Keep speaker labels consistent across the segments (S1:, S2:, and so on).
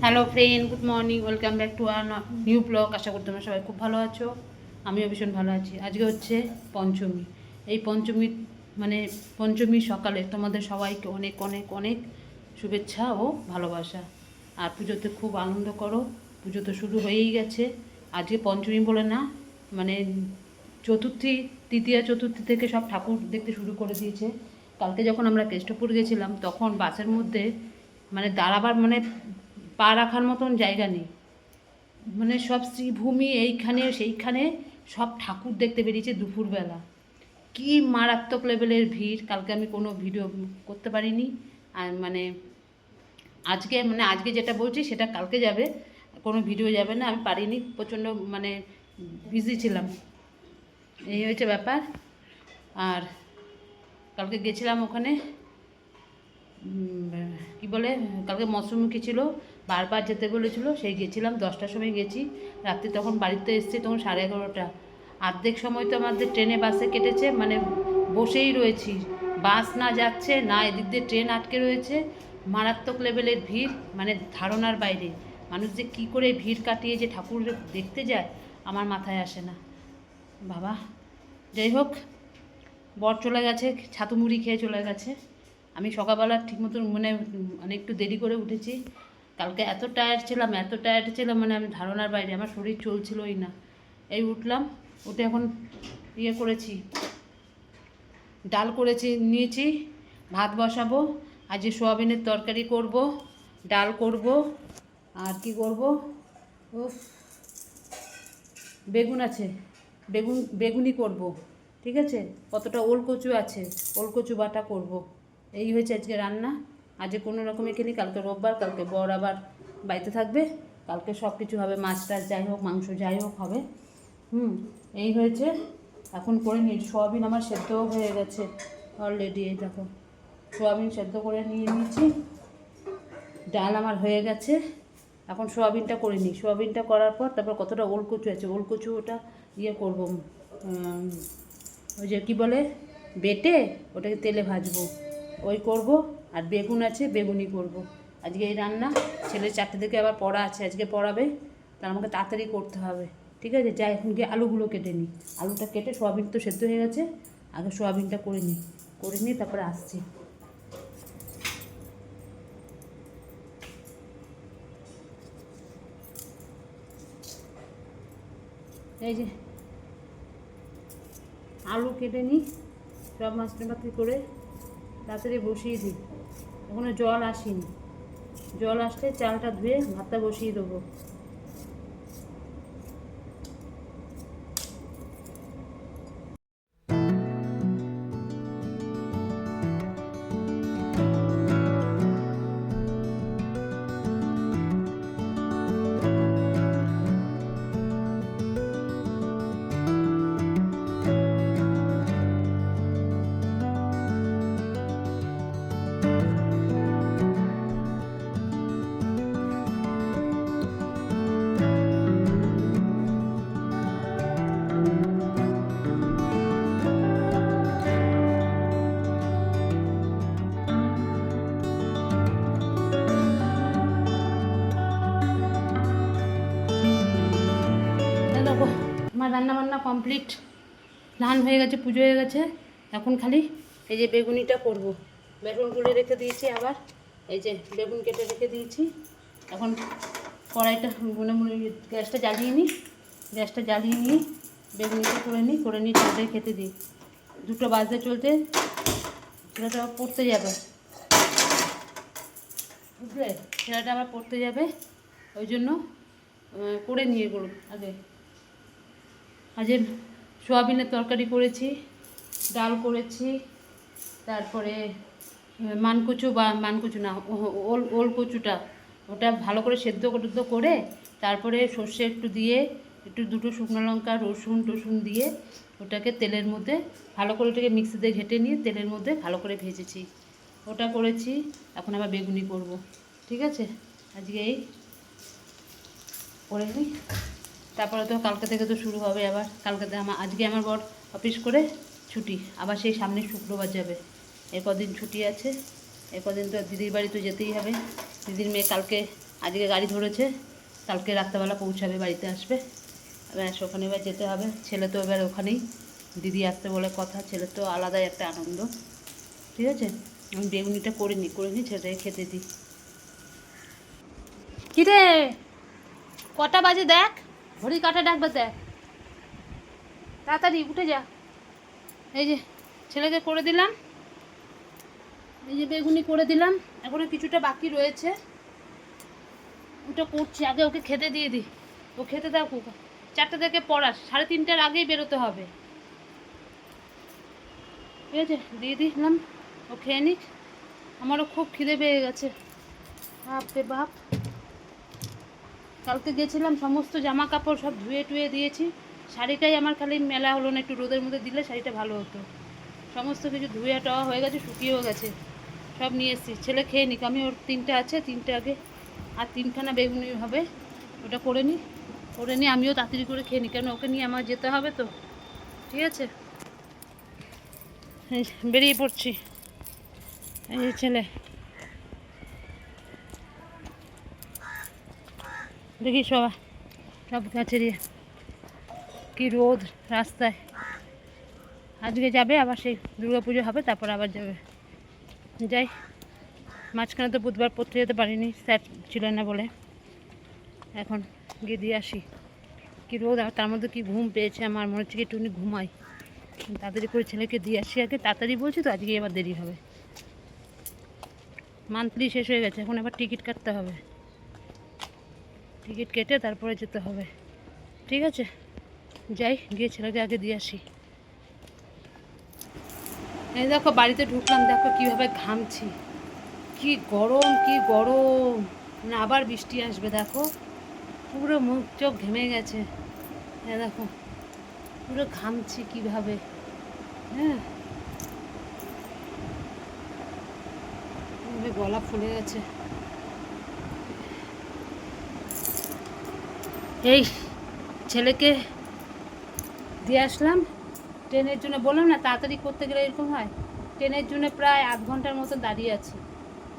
S1: Hello friend, good morning, welcome back to our new blog. আশা করি তোমরা সবাই খুব ভালো আছো। আমিও ভীষণ ভালো আছি। আজকে হচ্ছে পঞ্চমী। এই পঞ্চমী মানে পঞ্চমী সকালে তোমাদের সবাইকে অনেক অনেক অনেক শুভেচ্ছা ও ভালোবাসা। আর পুজোতে খুব আনন্দ করো। পুজো তো শুরু হয়েই গেছে। আজকে পঞ্চমী বলে না, মানে চতুর্থী, তৃতীয়া চতুর্থী থেকে সব ঠাকুর দেখতে শুরু করে দিয়েছে। কালকে যখন আমরা কেষ্টপুর গেছিলাম তখন বাসের মধ্যে মানে দাঁড়াবার মানে পা রাখার মতন জায়গা নেই। মানে সব শ্রীভূমি এইখানে সেইখানে সব ঠাকুর দেখতে বেরিয়েছে দুপুরবেলা। কি মারাত্মক লেভেলের ভিড়! কালকে আমি কোনো ভিডিও করতে পারিনি। আর আজকে যেটা বলছি সেটা কালকে যাবে, কোনো ভিডিও যাবে না। আমি পারিনি, প্রচণ্ড মানে বিজি ছিলাম। এই হয়েছে ব্যাপার। আর কালকে গেছিলাম ওখানে, কি বলে, কালকে মৎস্যমুখী ছিল, বারবার যেতে বলেছিল, সেই গেছিলাম 10টার সময় গেছি। রাত্রি তখন বাড়িতে এসেছি তখন 11:30। অর্ধেক সময় তো আমাদের ট্রেনে বাসে কেটেছে, মানে বসেই রয়েছি, বাস না যাচ্ছে না, এদিক দিয়ে ট্রেন আটকে রয়েছে। মারাত্মক লেভেলের ভিড়, মানে ধারণার বাইরে। মানুষ যে কী করে ভিড় কাটিয়ে যে ঠাকুর দেখতে যায় আমার মাথায় আসে না বাবা। যাই হোক, বর চলে গেছে, ছাতু মুড়ি খেয়ে চলে গেছে। আমি সকালবেলা ঠিক মতন মানে একটু দেরি করে উঠেছি। কালকে এত টায়ার্ড ছিলাম, মানে আমি ধারণার বাইরে, আমার শরীর চলছিলই না। এই উঠলাম, উঠে এখন করেছি, ডাল করেছি নিয়েছি, ভাত বসাবো। আজ সোয়াবিনের তরকারি করব, ডাল করব, আর কি করব, উফ, বেগুন আছে, বেগুনি করব। ঠিক আছে, কতটা ওলকচু আছে, ওলকচু বাটা করব। এই হয়েছে আজকে রান্না। আজকে কোনো রকমে খেলি, কালকে রোববার, কালকে বর আবার বাড়িতে থাকবে। কালকে সব কিছু হবে, মাছ টাছ যাই হোক, মাংস যাই হোক হবে। এই হয়েছে। এখন করে নিই, সোয়াবিন আমার সেদ্ধও হয়ে গেছে অলরেডি। এই দেখো, সোয়াবিন সেদ্ধ করে নিয়ে নিয়েছি, ডাল আমার হয়ে গেছে। এখন সোয়াবিনটা করে নিই, সোয়াবিনটা করার পর তারপর কতটা ওলকচু আছে, ওলকচু ওটা করবো, ওই যে কী বলে, বেটে ওটাকে তেলে ভাজবো, ওই করব। আর বেগুন আছে, বেগুনি করব। আজকে এই রান্না। ছেলে 4টে থেকে আবার পড়া আছে, আজকে পড়াবে, তার আমাকে তাড়াতাড়ি করতে হবে। ঠিক আছে, যাই এখন গিয়ে আলুগুলো কেটে নিই। আলুটা কেটে, সোয়াবিন তো সেদ্ধ হয়ে গেছে, আগে সোয়াবিনটা করে নিই তারপরে আসছি। এই যে আলু কেটে নিই, সব মাছটা করে তাড়াতাড়ি বসিয়ে দিই। এখনও জল আসেনি, জল আসলে চালটা ধুয়ে ভাতটা বসিয়ে দেবো। দেখো, আমার রান্নাবান্না কমপ্লিট, স্নান হয়ে গেছে, পুজো হয়ে গেছে। এখন খালি এই যে বেগুনিটা করব। বেগুন গুলে রেখে দিয়েছি, আবার এই যে বেগুন কেটে রেখে দিয়েছি। এখন কড়াইটা গ্যাসটা জ্বালিয়ে নিই, বেগুনিটা করে নিই ছেলেটাকে খেতে দিই। 2টো বাজতে চলতে ছেলেটা আবার পড়তে যাবে, বুঝলে, ছেলেটা আবার পড়তে যাবে, ওই জন্য করে নিয়ে গেল আগে। আজ সোয়াবিনের তরকারি করেছি, ডাল করেছি, তারপরে মানকচু না, ওল কচুটা, ওটা ভালো করে সেদ্ধ করে তারপরে সর্ষে একটু দিয়ে, একটু 2টো শুকনো লঙ্কা, রসুন দিয়ে ওটাকে তেলের মধ্যে ভালো করে, ওটাকে মিক্সিতে ঘেটে নিয়ে তেলের মধ্যে ভালো করে ভেজেছি, ওটা করেছি। এখন আবার বেগুনি করব। ঠিক আছে, আজকে এই করে নিই, তারপরে তো কালকে থেকে তো শুরু হবে আবার। আজকে আমার বর অফিস করে ছুটি, আবার সেই সামনে শুক্রবার যাবে। এ কদিন ছুটি আছে, এ কদিন তো দিদির বাড়ি তো যেতেই হবে। দিদির মেয়ে কালকে আজকে গাড়ি ধরেছে, কালকে রাত্রেবেলা পৌঁছাবে, বাড়িতে আসবে। এবার ওখানে এবার যেতে হবে। ছেলে তো এবার ওখানেই, দিদি আসতে বলে কথা, ছেলে তো আলাদাই একটা আনন্দ। ঠিক আছে, আমি বেগুনিটা করে নিই ছেলেটাকে খেতে দিই। কী রে, কটা বাজে দেখ, ঘড়ি কাটা ডাকবে দেখ, তাড়াতাড়ি উঠে যা। এই যে ছেলেকে করে দিলাম, এই যে বেগুনি করে দিলাম, এখনো কিছুটা বাকি রয়েছে, ওটা করছি। আগে ওকে খেতে দিয়ে দিই, ও খেতে দাও। 4টে থেকে পড়া, 3:30টার আগেই বেরোতে হবে। ঠিক আছে, দিয়ে দিলাম, ও খেয়ে নিক। আমারও খুব খিদে পেয়ে গেছে, বাপ রে বাপ। কালকে গেছিলাম, সমস্ত জামা কাপড় সব ধুয়ে টুয়ে দিয়েছি। শাড়িটাই আমার খালি মেলা হলো না, একটু রোদের মধ্যে দিলে শাড়িটা ভালো হতো। সমস্ত কিছু ধুয়ে টাওয়া হয়ে গেছে, শুকিয়েও গেছে, সব নিয়ে এসেছি। ছেলে খেয়ে নিক, আমি ওর 3টে আছে, 3টে আগে আর 3খানা বেগুনি হবে, ওটা করে নিই আমিও তাড়াতাড়ি করে খেয়ে নিই, কেন ওকে নিয়ে আমার যেতে হবে তো। ঠিক আছে, বেরিয়ে পড়ছি। এই ছেলে, দেখি সব গাছের কি রোদ রাস্তায়। আজকে যাবে, আবার সেই দুর্গাপুজো হবে, তারপর আবার যাবে। যাই, মাঝখানে তো বুধবার পড়তে যেতে পারিনি, স্যার ছিল না বলে। এখন গিয়ে দিয়ে আসি। কি রোদ, আর তার মধ্যে কি ঘুম পেয়েছে আমার, মনে হচ্ছে কি একটুখানি ঘুমাই। তাড়াতাড়ি করে ছেলেকে দিয়ে আসি আগে, তাড়াতাড়ি বলছি তো, আজকে এবার দেরি হবে। মান্থলি শেষ হয়ে গেছে, এখন আবার টিকিট কাটতে হবে, টিকিট কেটে তারপরে যেতে হবে। ঠিক আছে, যাই, গিয়ে ছেলেকে আগে দিয়ে আসি। এই দেখো বাড়িতে ঢুকলাম, দেখো কীভাবে ঘামছি, কি গরম না, আবার বৃষ্টি আসবে। দেখো পুরো মুখ চোখ ঘেমে গেছে, হ্যাঁ দেখো পুরো ঘামছি কীভাবে। হ্যাঁ, গলা ফুলে গেছে। এই ছেলেকে দিয়ে আসলাম, ট্রেনের জন্য বললাম না তাড়াতাড়ি করতে গেলে এরকম হয়। ট্রেনের জন্য প্রায় 8 ঘন্টার মতো দাঁড়িয়ে আছি,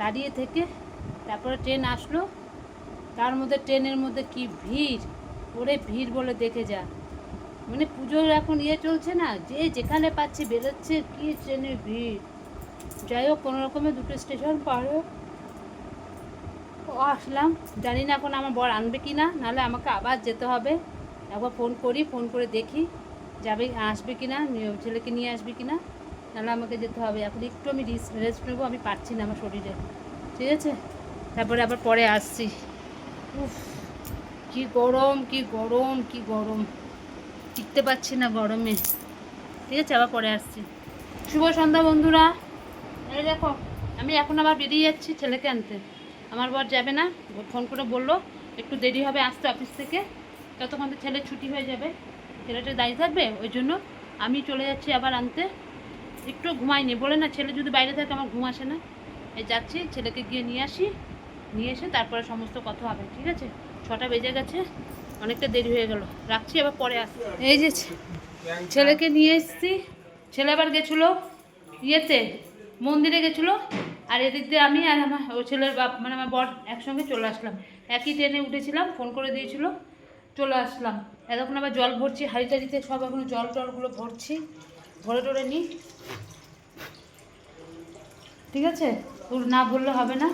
S1: দাঁড়িয়ে থেকে তারপরে ট্রেন আসলো। তার মধ্যে ট্রেনের মধ্যে কি ভিড়, ওরে ভিড় বলে দেখে যা। মানে পুজোর এখন চলছে না, যে যেখানে পাচ্ছে বেরোচ্ছে, কি ট্রেনের ভিড়। যাই হোক, কোনো রকমে 2টো স্টেশন পারে আসলাম। জানি না এখন আমার বর আনবে কি না, নাহলে আমাকে আবার যেতে হবে। একবার ফোন করে দেখি যাবে, আসবে কি না, ছেলেকে নিয়ে আসবে কি না, নাহলে আমাকে যেতে হবে। এখন একটু আমি রেস্ট নেবো, আমি পারছি না আমার শরীরে। ঠিক আছে, তারপরে আবার পরে আসছি। উফ, কি গরম, টিকতে পারছি না গরমে। ঠিক আছে, আবার পরে আসছি। শুভ সন্ধ্যা বন্ধুরা। এই দেখো, আমি এখন আবার বেরিয়ে যাচ্ছি ছেলেকে আনতে। আমার বর যাবে না, ফোন করে বললো একটু দেরি হবে আসতে অফিস থেকে, ততক্ষণ তো ছেলে ছুটি হয়ে যাবে, ছেলেটা দাঁড়িয়ে থাকবে, ওই জন্য আমি চলে যাচ্ছি আবার আনতে। একটু ঘুমাইনি বলে না, ছেলে যদি বাইরে থাকে আমার ঘুম আসে না। এই যাচ্ছি, ছেলেকে গিয়ে নিয়ে আসি, নিয়ে এসে তারপরে সমস্ত কথা হবে। ঠিক আছে, 6টা বেজে গেছে, অনেকটা দেরি হয়ে গেল, রাখছি, আবার পরে আসছি। এই যে ছেলেকে নিয়ে এসেছি, ছেলে আবার গেছিলো মন্দিরে গেছিলো, আর এদিক দিয়ে আমি আর আমার ও ছেলের বাপ মানে আমার বর একসঙ্গে চলে আসলাম। একই ট্রেনে উঠেছিলাম, ফোন করে দিয়েছিল, চলে আসলাম। এতক্ষণ আবার জল ভরছি, হাঁড়ি টাড়িতে সব এখন জলগুলো ভরছি, ভরে নিই। ঠিক আছে, ওর না বললে হবে না।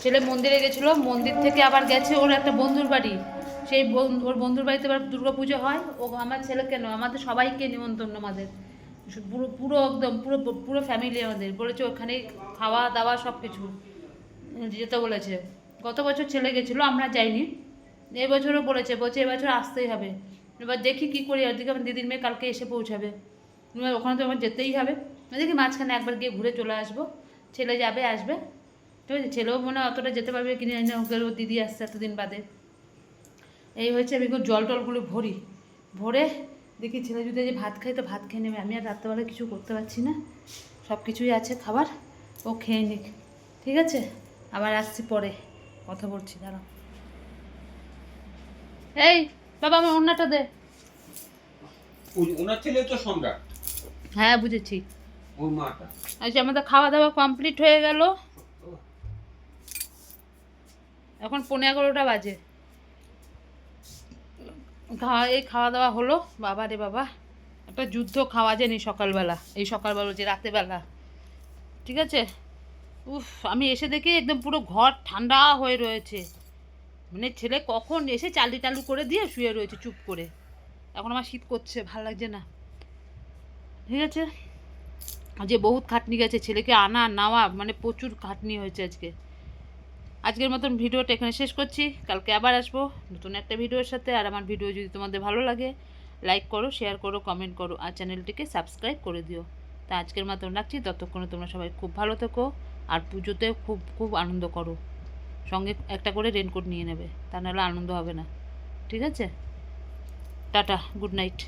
S1: ছেলে মন্দিরে গেছিলো, মন্দির থেকে আবার গেছে ওর একটা বন্ধুর বাড়ি, সেই ওর বন্ধুর বাড়িতে এবার দুর্গাপুজো হয়। ও আমার ছেলে কেন, আমাদের সবাইকে নিমন্ত্রণ, আমাদের পুরো একদম পুরো ফ্যামিলি আমাদের বলেছে, ওখানে খাওয়া দাওয়া সব কিছু যেতে বলেছে। গত বছর ছেলে গেছিলো, আমরা যাইনি, এবছরও বলছে এবছর আসতেই হবে। এবার দেখি কী করি, আর দিকে আমার দিদির মেয়ে কালকে এসে পৌঁছাবে, এবার ওখানে তো আমার যেতেই হবে। দেখি মাঝখানে একবার গিয়ে ঘুরে চলে আসবো, ছেলে যাবে আসবে। ঠিক আছে, ছেলেও মনে হয় অতটা যেতে পারবে কিনে জানি না, ওকে ওর দিদি আসছে এতদিন বাদে। এই হয়েছে, আমি জলগুলো ভরে দেখি ছেলে যদি যে ভাত খাই তো ভাত খেয়ে নেবে। আমি আর রাত্রেবেলা কিছু করতে পারছি না, সব কিছুই আছে খাবার, ও খেয়ে নিক। ঠিক আছে, আবার আসছি পরে কথা বলছি, দাঁড়াও। এই বাবা, আমার ওড়নাটা দে।
S2: ওনার ছেলে তো সম্রাট।
S1: হ্যাঁ বুঝেছি।
S2: ওর মাটা।
S1: আচ্ছা, আমাদের খাওয়া দাওয়া কমপ্লিট হয়ে গেল। এখন 11:15 বাজে। খাওয়া দাওয়া হলো। বাবা রে বাবা, একটা যুদ্ধ খাওয়া যায়নি সকালবেলা, এই সকালবেলা যে রাতেবেলা, ঠিক আছে। উফ, আমি এসে দেখি একদম পুরো ঘর ঠান্ডা হয়ে রয়েছে। মানে ছেলে কখন এসে চালু টালু করে দিয়ে শুয়ে রয়েছে চুপ করে। এখন আমার শীত করছে, ভালো লাগছে না, ঠিক আছে। যে বহুত খাটনি গেছে, ছেলেকে আনা নেওয়া, মানে প্রচুর খাটনি হয়েছে আজকে। আজকের মতন ভিডিওটা এখানে শেষ করছি। কালকে আবার আসবো নতুন একটা ভিডিওর সাথে। আর আমার ভিডিও যদি তোমাদের ভালো লাগে, লাইক করো, শেয়ার করো, কমেন্ট করো, আর চ্যানেলটিকে সাবস্ক্রাইব করে দিও। তা আজকের মতন রাখছি। ততক্ষণে তোমরা সবাই খুব ভালো থেকো, আর পুজোতে খুব খুব আনন্দ করো। সঙ্গে একটা করে রেনকোট নিয়ে নেবে, তা নাহলে আনন্দ হবে না, ঠিক আছে। Tata, good night.